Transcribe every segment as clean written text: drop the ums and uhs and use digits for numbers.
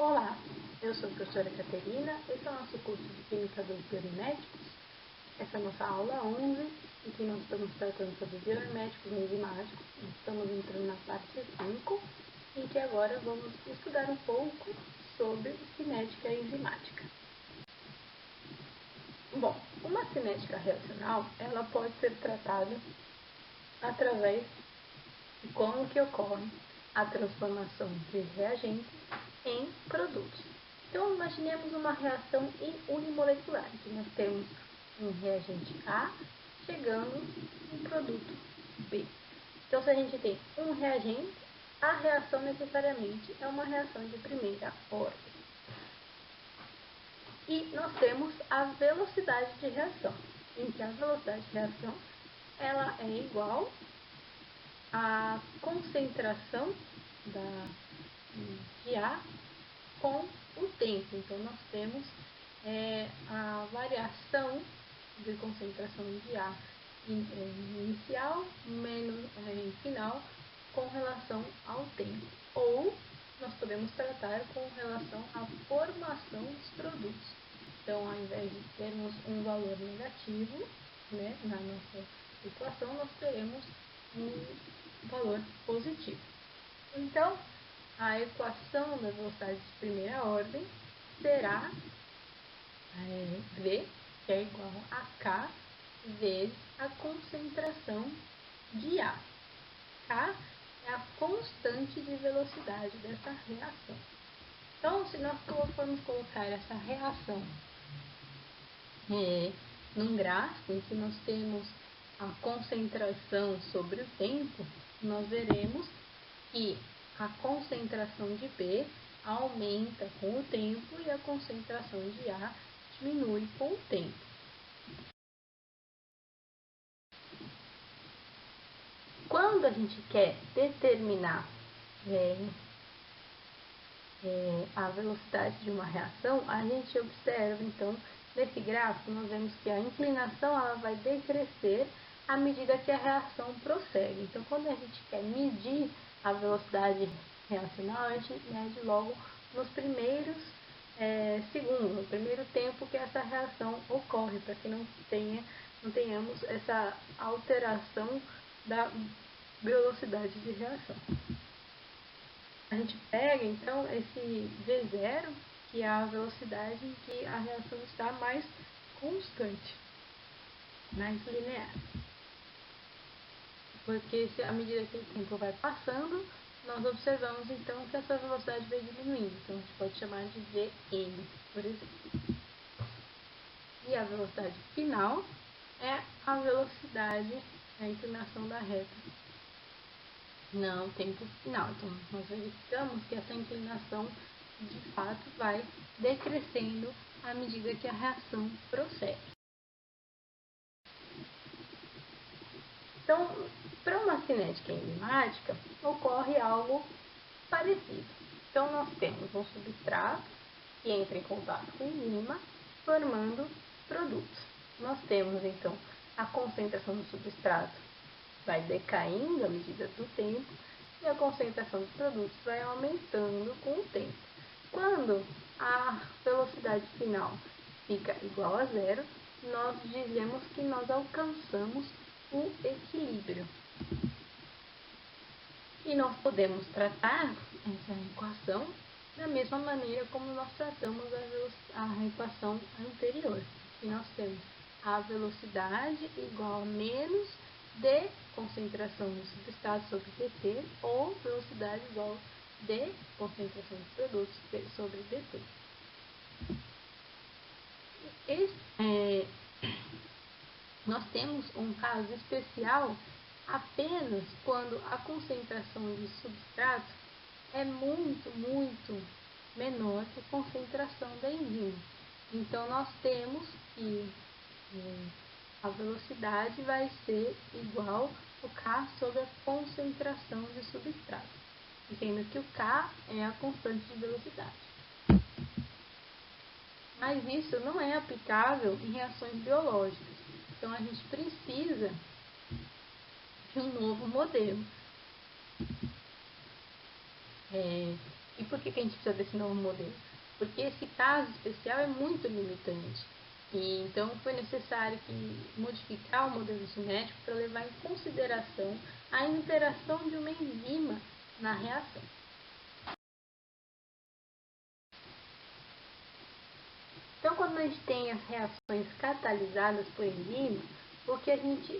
Olá, eu sou a professora Caterina, esse é o nosso curso de Química 2 Biomiméticos. Essa é a nossa aula 11, em que nós estamos tratando sobre biomiméticos enzimáticos. Nós estamos entrando na parte 5, em que agora vamos estudar um pouco sobre cinética enzimática. Bom, uma cinética reacional, ela pode ser tratada através de como que ocorre a transformação de reagentes em produtos. Então, imaginemos uma reação unimolecular, que nós temos um reagente A chegando em produto B. Então, se a gente tem um reagente, a reação necessariamente é uma reação de primeira ordem. E nós temos a velocidade de reação, em que a velocidade de reação ela é igual à concentração de A com o tempo. Então, nós temos a variação de concentração de A inicial menos final com relação ao tempo. Ou nós podemos tratar com relação à formação dos produtos. Então, ao invés de termos um valor negativo, na nossa equação, nós teremos um valor positivo. Então, a equação da velocidade de primeira ordem será V, que é igual a K vezes a concentração de A. K é a constante de velocidade dessa reação. Então, se nós formos colocar essa reação num gráfico em que nós temos a concentração sobre o tempo, nós veremos que a concentração de B aumenta com o tempo e a concentração de A diminui com o tempo. Quando a gente quer determinar a velocidade de uma reação, a gente observa, então, nesse gráfico, nós vemos que a inclinação ela vai decrescer à medida que a reação prossegue. Então, quando a gente quer medir a velocidade reacional, a gente mede logo nos primeiros segundos, no primeiro tempo que essa reação ocorre, para que não tenhamos essa alteração da velocidade de reação. A gente pega, então, esse V0, que é a velocidade em que a reação está mais constante, mais linear. Porque à medida que o tempo vai passando, nós observamos, então, que essa velocidade vai diminuindo. Então, a gente pode chamar de Vn, por exemplo. E a velocidade final é a velocidade, a inclinação da reta. Não, tempo final. Então, nós verificamos que essa inclinação, de fato, vai decrescendo à medida que a reação prossegue. Então, para uma cinética enzimática, ocorre algo parecido. Então, nós temos um substrato que entra em contato com a enzima, formando produtos. Nós temos, então, a concentração do substrato vai decaindo à medida do tempo e a concentração dos produtos vai aumentando com o tempo. Quando a velocidade final fica igual a zero, nós dizemos que nós alcançamos o equilíbrio. E nós podemos tratar essa equação da mesma maneira como nós tratamos a equação anterior. E nós temos a velocidade igual a menos D concentração do substrato sobre dt ou velocidade igual a D concentração dos produtos sobre dt. Nós temos um caso especial apenas quando a concentração de substrato é muito, muito menor que a concentração da enzima. Então, nós temos que a velocidade vai ser igual ao K sobre a concentração de substrato, sendo que o K é a constante de velocidade. Mas isso não é aplicável em reações biológicas. Então, a gente precisa de um novo modelo. E por que a gente precisa desse novo modelo? Porque esse caso especial é muito limitante. E então foi necessário modificar o modelo cinético para levar em consideração a interação de uma enzima na reação. Então, quando a gente tem as reações catalisadas por enzima, o que a gente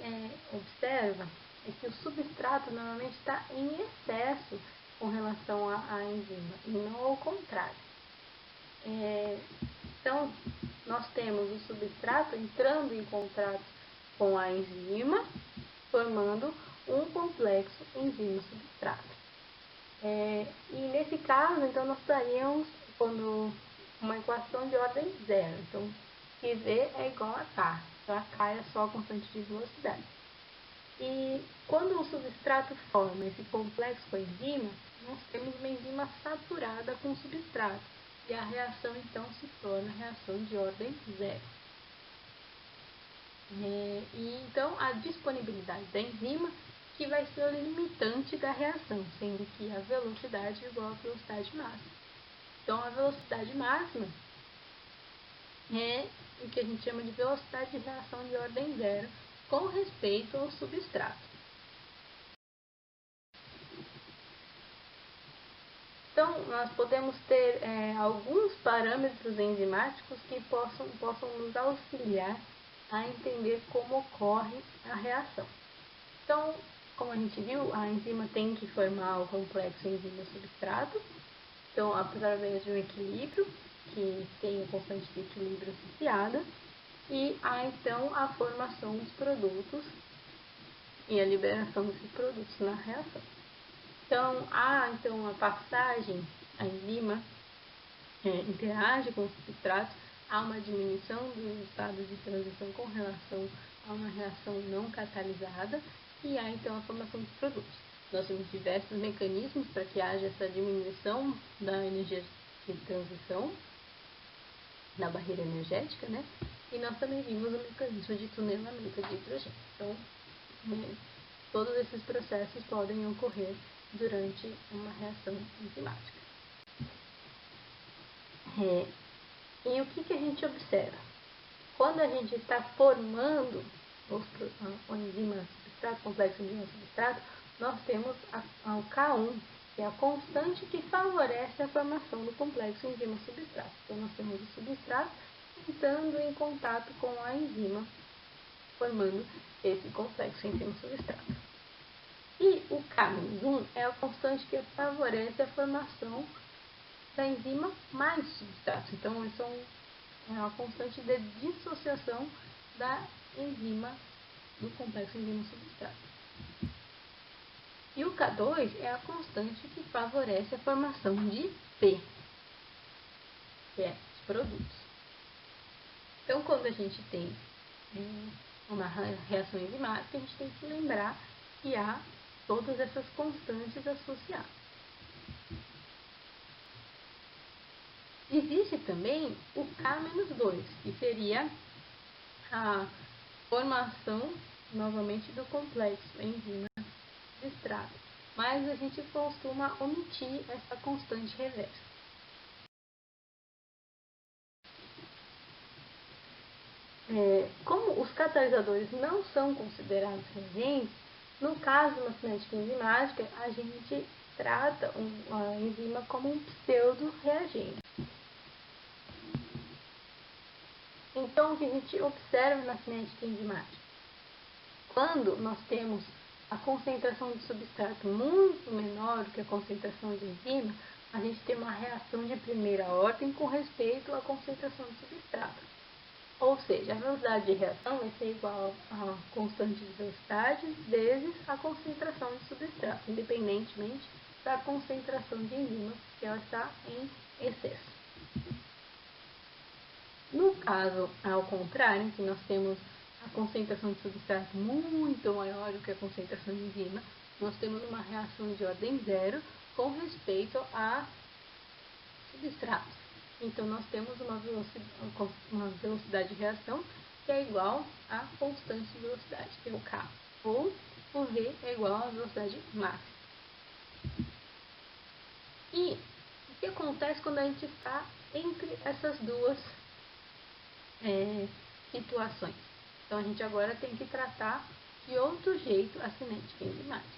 observa é que o substrato normalmente está em excesso com relação à enzima, e não ao contrário. Então, nós temos o substrato entrando em contato com a enzima, formando um complexo enzima-substrato. E nesse caso, então, nós estaríamos uma equação de ordem zero. Então, IV é igual a K. Então, a K é só a constante de velocidade. E quando o substrato forma esse complexo com a enzima, nós temos uma enzima saturada com o substrato. E a reação, então, se torna reação de ordem zero. Então, a disponibilidade da enzima que vai ser o limitante da reação, sendo que a velocidade é igual à velocidade máxima. Então, a velocidade máxima é o que a gente chama de velocidade de reação de ordem zero com respeito ao substrato. Então, nós podemos ter alguns parâmetros enzimáticos que possam nos auxiliar a entender como ocorre a reação. Então, como a gente viu, a enzima tem que formar o complexo enzima-substrato, então, através de um equilíbrio, que tem a constante de equilíbrio associada, e há, então, a formação dos produtos e a liberação desses produtos na reação. Então, há então, a passagem, a enzima interage com o substrato, há uma diminuição dos estados de transição com relação a uma reação não catalisada e há então a formação dos produtos. Nós temos diversos mecanismos para que haja essa diminuição da energia de transição, da barreira energética, né? E nós também vimos o mecanismo de tunelamento de hidrogênio. Então, todos esses processos podem ocorrer durante uma reação enzimática. E o que a gente observa? Quando a gente está formando o enzima substrato, complexo enzima substrato, nós temos o K1, que é a constante que favorece a formação do complexo enzima substrato. Então, nós temos o substrato entrando em contato com a enzima, formando esse complexo enzima substrato. E o K-1 é a constante que favorece a formação da enzima mais substrato. Então, isso é uma constante de dissociação da enzima do complexo enzima-substrato. E o K2 é a constante que favorece a formação de P, que é os produtos. Então, quando a gente tem uma reação enzimática, a gente tem que lembrar que há todas essas constantes associadas. Existe também o K-2, que seria a formação, novamente, do complexo enzima-substrato. Mas a gente costuma omitir essa constante reversa. Como os catalisadores não são considerados reagentes, no caso da cinética enzimática, a gente trata a enzima como um pseudo-reagente. Então, o que a gente observa na cinética enzimática? Quando nós temos a concentração de substrato muito menor do que a concentração de enzima, a gente tem uma reação de primeira ordem com respeito à concentração de substrato. Ou seja, a velocidade de reação vai ser igual à constante de velocidade vezes a concentração de substrato, independentemente da concentração de enzima, porque ela está em excesso. No caso, ao contrário, em que nós temos a concentração de substrato muito maior do que a concentração de enzima, nós temos uma reação de ordem zero com respeito a substrato. Então, nós temos uma velocidade de reação que é igual à constante de velocidade, que é o K, ou o V é igual à velocidade máxima. E que acontece quando a gente está entre essas duas situações. Então, a gente agora tem que tratar de outro jeito a cinética enzimática.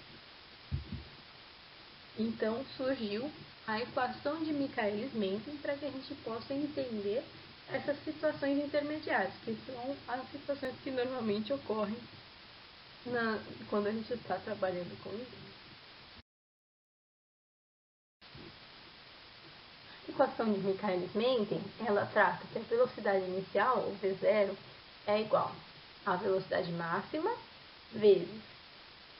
Então, surgiu a equação de Michaelis-Menten para que a gente possa entender essas situações intermediárias, que são as situações que normalmente ocorrem quando a gente está trabalhando com enzimas. A equação de Michaelis-Menten, ela trata que a velocidade inicial, ou V0, é igual à velocidade máxima vezes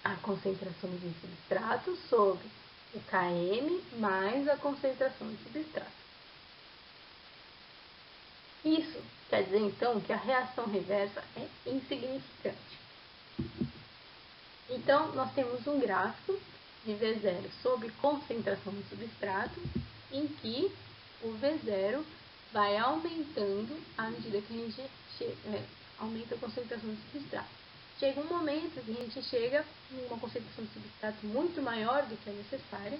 a concentração de substrato sobre o Km mais a concentração de substrato. Isso quer dizer, então, que a reação reversa é insignificante. Então, nós temos um gráfico de V0 sobre concentração de substrato, em que o V0 vai aumentando à medida que a gente aumenta a concentração de substrato. Chega um momento que a gente chega em uma concentração de substrato muito maior do que a necessária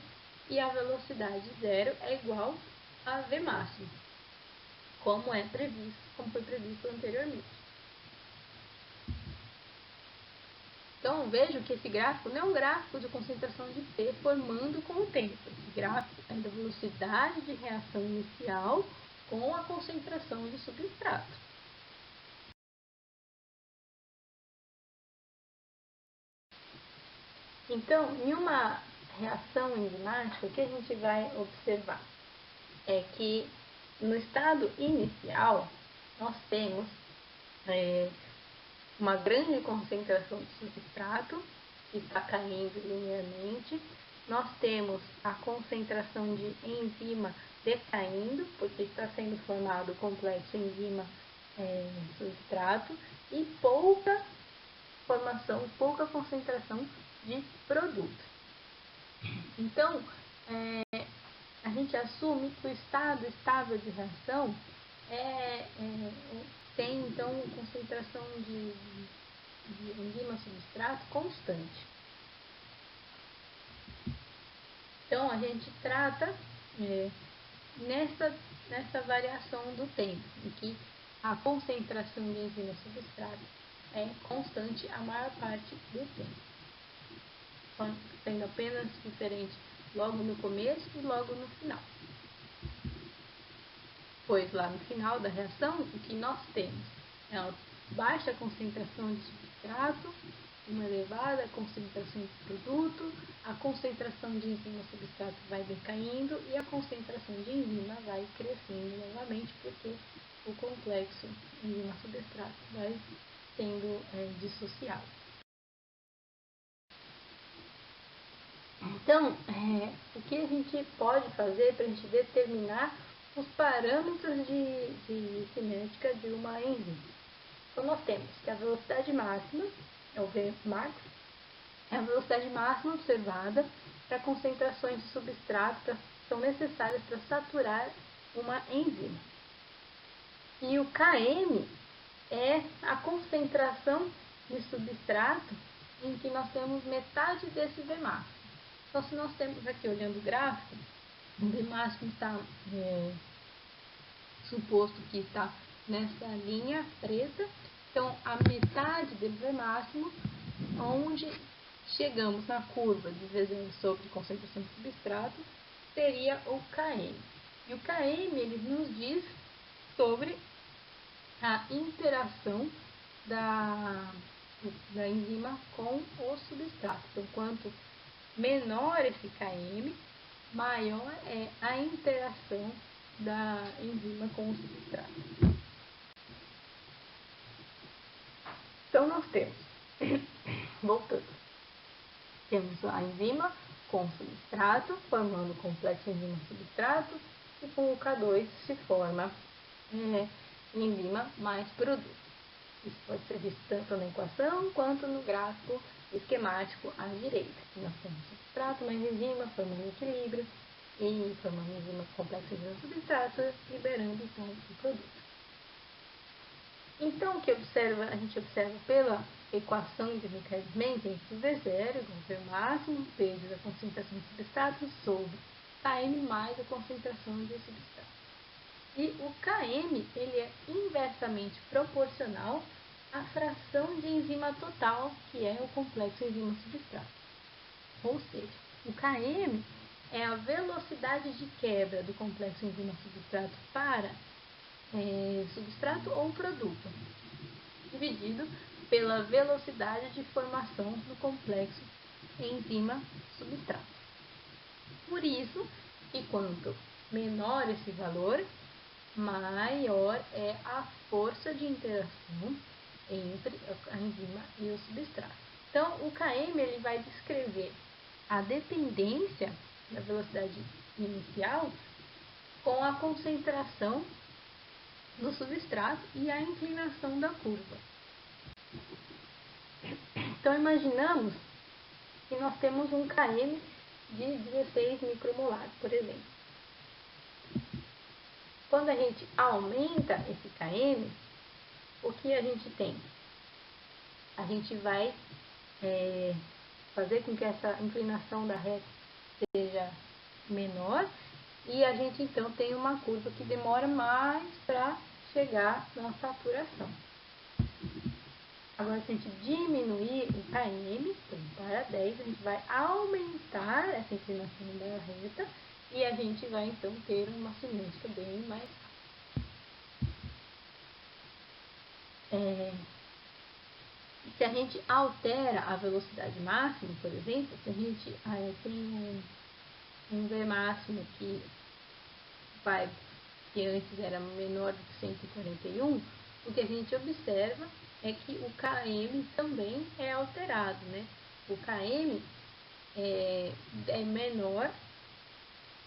e a velocidade zero é igual a V máximo, como foi previsto anteriormente. Então, vejo que esse gráfico não é um gráfico de concentração de P formando com o tempo. Esse gráfico é da velocidade de reação inicial com a concentração de substrato. Então, em uma reação enzimática, o que a gente vai observar é que no estado inicial nós temos uma grande concentração de substrato que está caindo linearmente. Nós temos a concentração de enzima decaindo, porque está sendo formado o complexo enzima-substrato, e pouca concentração de produto. Então, a gente assume que o estado estável de reação tem, então, concentração de enzima-substrato constante. Então, a gente trata nessa variação do tempo, em que a concentração de enzima-substrato é constante a maior parte do tempo, sendo apenas diferente logo no começo e logo no final. Pois lá no final da reação, o que nós temos é uma baixa concentração de substrato, uma elevada concentração de produto, a concentração de enzima-substrato vai decaindo e a concentração de enzima vai crescendo novamente, porque o complexo enzima-substrato vai sendo dissociado. Então, o que a gente pode fazer para a gente determinar os parâmetros de cinética de uma enzima? Então, nós temos que a velocidade máxima, é o Vmax, é a velocidade máxima observada para concentrações de substrato que são necessárias para saturar uma enzima. E o Km é a concentração de substrato em que nós temos metade desse Vmax. Então, se nós temos aqui, olhando o gráfico, o V máximo está suposto que está nessa linha preta. Então, a metade do V máximo, onde chegamos na curva de V0 sobre concentração de substrato, seria o Km. E o Km, ele nos diz sobre a interação da enzima com o substrato. Então, quanto menor esse Km, maior é a interação da enzima com o substrato. Então, nós temos, voltando, temos a enzima com o substrato, formando o complexo enzima-substrato, e com o K2 se forma enzima mais produto. Isso pode ser visto tanto na equação quanto no gráfico esquemático à direita. Nós temos substrato mais enzima, formando equilíbrio, e formando enzima complexo enzima-substrato, liberando então o produto. Então, a gente observa pela equação de Michaelis-Menten que V0 igual a V máximo vezes a concentração de substrato sobre Km mais a concentração de substrato. E o Km ele é inversamente proporcional à fração de enzima total, que é o complexo enzima-substrato. Ou seja, o Km é a velocidade de quebra do complexo enzima-substrato para substrato ou produto, dividido pela velocidade de formação do complexo enzima-substrato. Por isso, que quanto menor esse valor, maior é a força de interação entre a enzima e o substrato. Então, o Km ele vai descrever a dependência da velocidade inicial com a concentração do substrato e a inclinação da curva. Então, imaginamos que nós temos um Km de 16 micromolar, por exemplo. Quando a gente aumenta esse Km, o que a gente tem? A gente vai fazer com que essa inclinação da reta seja menor e a gente então tem uma curva que demora mais para chegar na saturação. Agora, se a gente diminuir o Km para 10, a gente vai aumentar essa inclinação da reta e a gente vai então ter uma cinética bem mais rápida. Se a gente altera a velocidade máxima, por exemplo, se a gente tem um V máximo que antes era menor do que 141, o que a gente observa é que o Km também é alterado, né? O Km é menor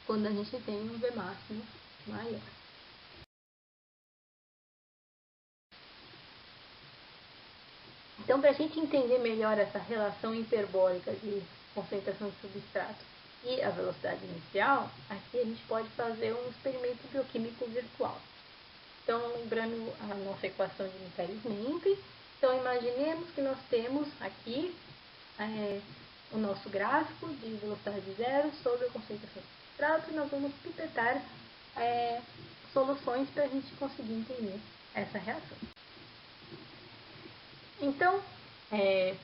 quando a gente tem um V máximo maior. Então, para a gente entender melhor essa relação hiperbólica de concentração de substrato e a velocidade inicial, aqui a gente pode fazer um experimento bioquímico virtual. Então, lembrando a nossa equação de Michaelis-Menten, então imaginemos que nós temos aqui o nosso gráfico de velocidade zero sobre a concentração de substrato e nós vamos pipetar soluções para a gente conseguir entender essa reação. Então,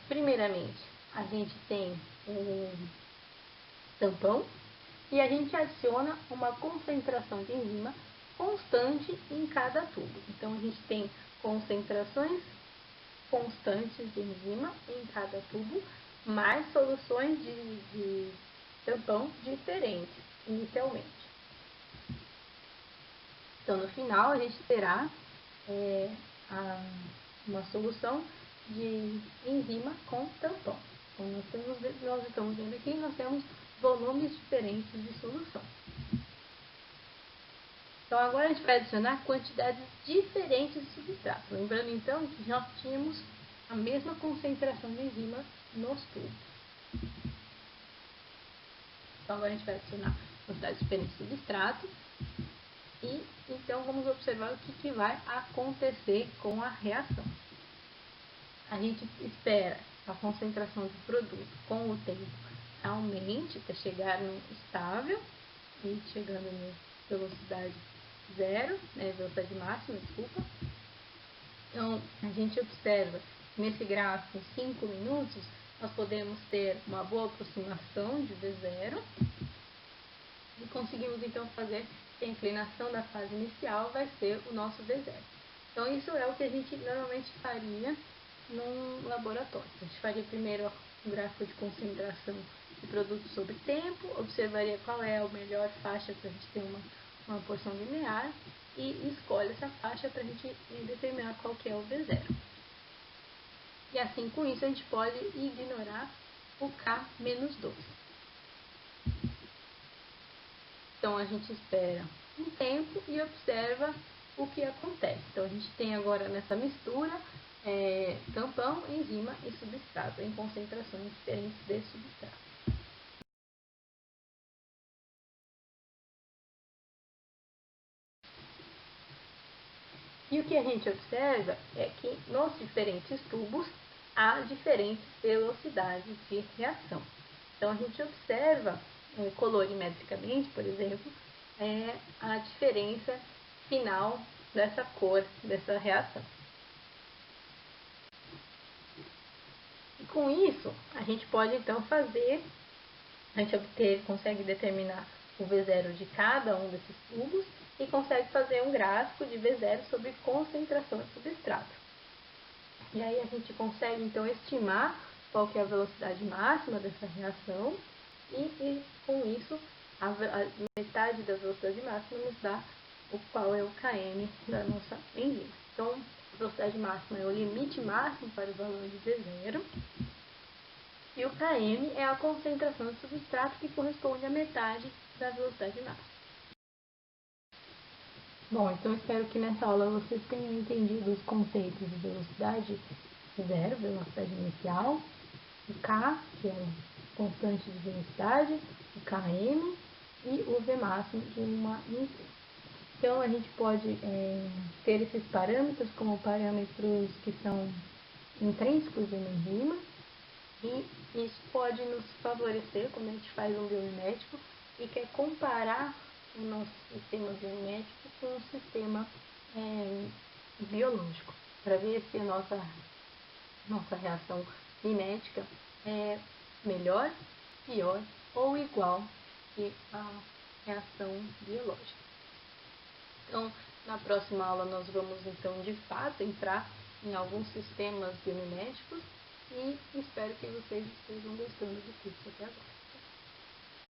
primeiramente, a gente tem um tampão e a gente adiciona uma concentração de enzima constante em cada tubo. Então, a gente tem concentrações constantes de enzima em cada tubo, mais soluções de tampão diferentes inicialmente. Então, no final, a gente terá uma solução de enzima com tampão. Como nós estamos vendo aqui, nós temos volumes diferentes de solução. Então, agora a gente vai adicionar quantidades diferentes de substrato. Lembrando, então, que nós tínhamos a mesma concentração de enzima nos tubos. Então, agora a gente vai adicionar quantidades diferentes de substrato. E, então, vamos observar o que vai acontecer com a reação. A gente espera a concentração do produto com o tempo aumente até chegar no estável e chegando na velocidade zero, velocidade máxima, desculpa. Então, a gente observa nesse gráfico em 5 minutos, nós podemos ter uma boa aproximação de V0 e conseguimos então fazer que a inclinação da fase inicial vai ser o nosso V0. Então, isso é o que a gente normalmente faria num laboratório. A gente faria primeiro um gráfico de concentração de produto sobre tempo, observaria qual é a melhor faixa para a gente ter uma porção linear e escolhe essa faixa para a gente determinar qual que é o V0. E assim, com isso, a gente pode ignorar o K-2. Então, a gente espera um tempo e observa o que acontece. Então, a gente tem agora nessa mistura tampão, enzima e substrato em concentrações diferentes de substrato. E o que a gente observa é que nos diferentes tubos há diferentes velocidades de reação. Então, a gente observa colorimetricamente, por exemplo, a diferença final dessa cor, dessa reação. E com isso, a gente pode então a gente consegue determinar o V0 de cada um desses tubos e consegue fazer um gráfico de V0 sobre concentração de substrato. E aí a gente consegue então estimar qual que é a velocidade máxima dessa reação e com isso a metade da velocidade máxima nos dá qual é o km da nossa enzima. Então, a velocidade máxima é o limite máximo para o valor de V0 e o km é a concentração de substrato que corresponde à metade da velocidade máxima. Bom, então espero que nessa aula vocês tenham entendido os conceitos de velocidade zero, velocidade inicial, o K, que é a constante de velocidade, o Km e o V máximo de uma enzima. Então, a gente pode ter esses parâmetros como parâmetros que são intrínsecos de uma enzima e isso pode nos favorecer quando a gente faz um biomimético e quer comparar o nosso sistema biomimético com o sistema biológico, para ver se a nossa reação mimética é melhor, pior ou igual que a reação biológica. Então, na próxima aula nós vamos então de fato entrar em alguns sistemas biomiméticos e espero que vocês estejam gostando do curso até agora.